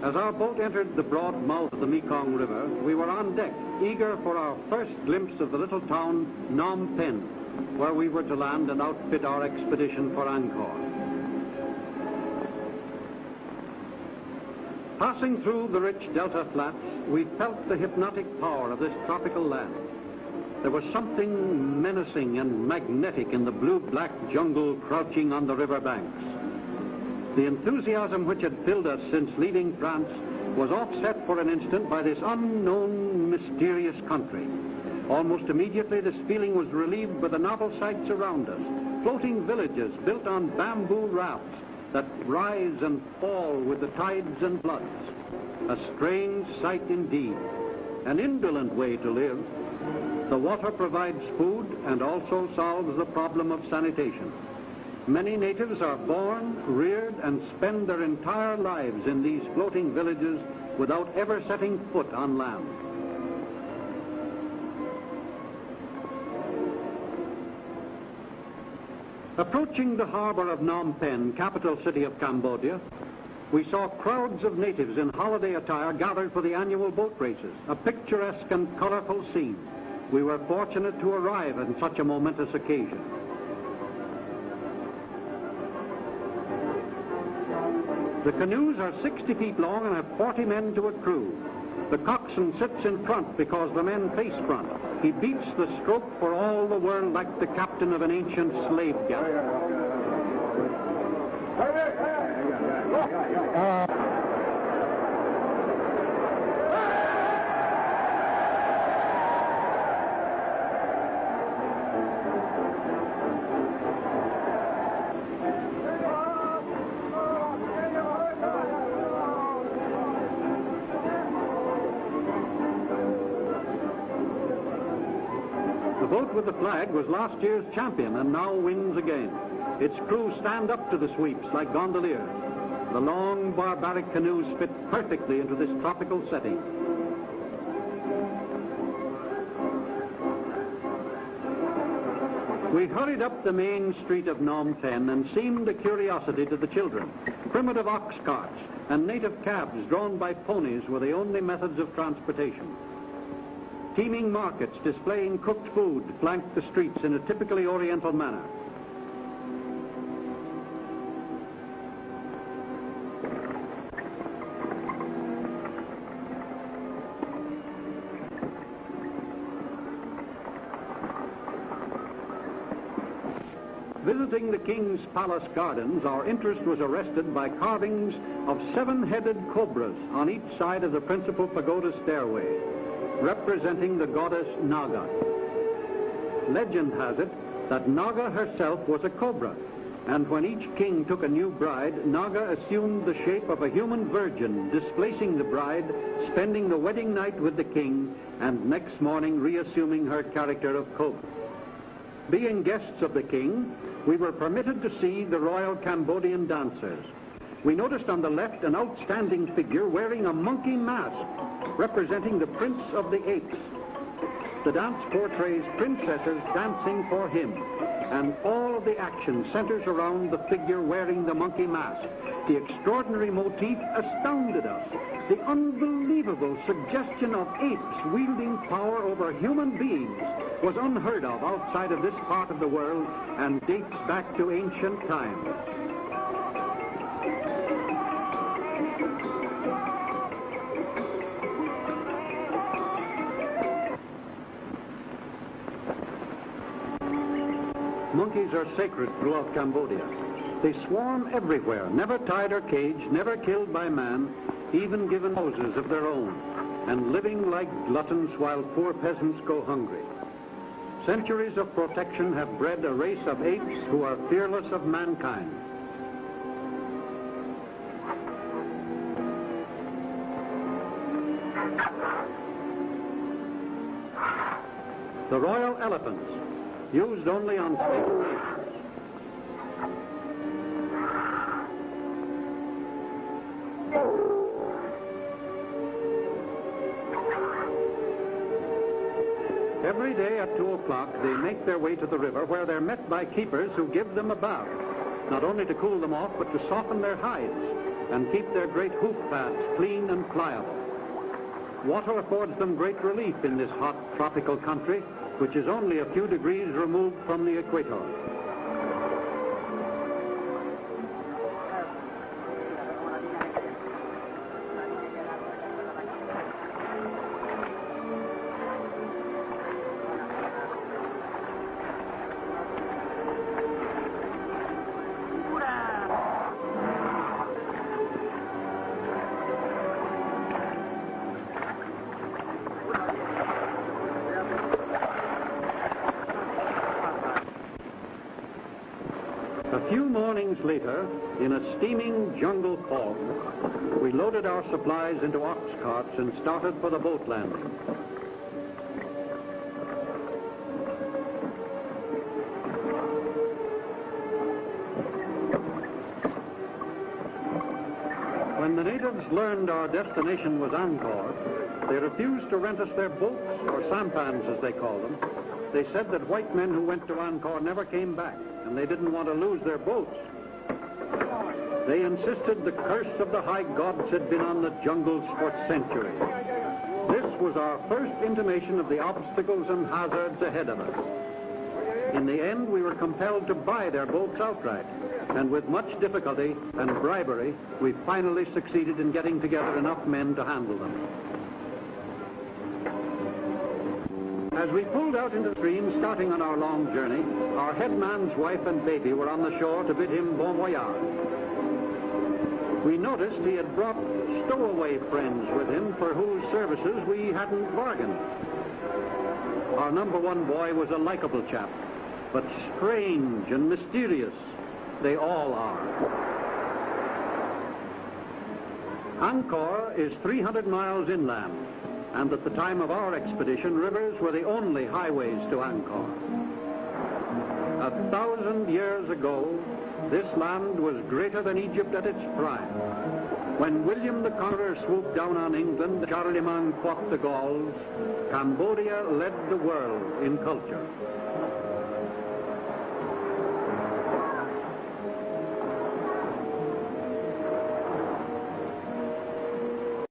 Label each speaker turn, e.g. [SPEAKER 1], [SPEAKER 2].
[SPEAKER 1] As our boat entered the broad mouth of the Mekong River, we were on deck, eager for our first glimpse of the little town Phnom Penh, where we were to land and outfit our expedition for Angkor. Passing through the rich delta flats, we felt the hypnotic power of this tropical land. There was something menacing and magnetic in the blue-black jungle crouching on the river banks. The enthusiasm which had filled us since leaving France was offset for an instant by this unknown, mysterious country. Almost immediately, this feeling was relieved by the novel sights around us. Floating villages built on bamboo rafts that rise and fall with the tides and floods. A strange sight indeed, an indolent way to live. The water provides food and also solves the problem of sanitation. Many natives are born, reared, and spend their entire lives in these floating villages without ever setting foot on land. Approaching the harbor of Phnom Penh, capital city of Cambodia, we saw crowds of natives in holiday attire gathered for the annual boat races, a picturesque and colorful scene. We were fortunate to arrive at such a momentous occasion. The canoes are 60 feet long and have 40 men to a crew. The coxswain sits in front because the men face front. He beats the stroke for all the world like the captain of an ancient slave galley. The boat with the flag was last year's champion and now wins again. Its crew stand up to the sweeps like gondoliers. The long, barbaric canoes fit perfectly into this tropical setting. We hurried up the main street of Phnom Penh and seemed a curiosity to the children. Primitive ox carts and native cabs drawn by ponies were the only methods of transportation. Teeming markets displaying cooked food flanked the streets in a typically Oriental manner. Visiting the King's Palace Gardens, our interest was arrested by carvings of 7-headed cobras on each side of the principal pagoda stairway, representing the goddess Naga. Legend has it that Naga herself was a cobra, and when each king took a new bride, Naga assumed the shape of a human virgin, displacing the bride, spending the wedding night with the king, and next morning reassuming her character of cobra. Being guests of the king, we were permitted to see the royal Cambodian dancers. We noticed on the left an outstanding figure wearing a monkey mask, representing the Prince of the Apes. The dance portrays princesses dancing for him, and all of the action centers around the figure wearing the monkey mask. The extraordinary motif astounded us. The unbelievable suggestion of apes wielding power over human beings was unheard of outside of this part of the world and dates back to ancient times. Monkeys are sacred throughout Cambodia. They swarm everywhere, never tied or caged, never killed by man, even given houses of their own, and living like gluttons while poor peasants go hungry. Centuries of protection have bred a race of apes who are fearless of mankind. The royal elephants, used only on state occasions. Every day at 2 o'clock, they make their way to the river where they're met by keepers who give them a bath, not only to cool them off, but to soften their hides. and keep their great hoof paths clean and pliable. Water affords them great relief in this hot tropical country, which is only a few degrees removed from the equator. A few mornings later, in a steaming jungle fog, we loaded our supplies into ox carts and started for the boat landing. When the natives learned our destination was Angkor, they refused to rent us their boats, or sampans as they call them. They said that white men who went to Angkor never came back, and they didn't want to lose their boats. They insisted the curse of the high gods had been on the jungles for centuries. This was our first intimation of the obstacles and hazards ahead of us. In the end, we were compelled to buy their boats outright, and with much difficulty and bribery, we finally succeeded in getting together enough men to handle them. As we pulled out into the stream, starting on our long journey, our headman's wife and baby were on the shore to bid him bon voyage. We noticed he had brought stowaway friends with him for whose services we hadn't bargained. Our number one boy was a likable chap, but strange and mysterious. They all are. Angkor is 300 miles inland, and at the time of our expedition, rivers were the only highways to Angkor. 1,000 years ago, this land was greater than Egypt at its prime. When William the Conqueror swooped down on England, Charlemagne fought the Gauls, Cambodia led the world in culture.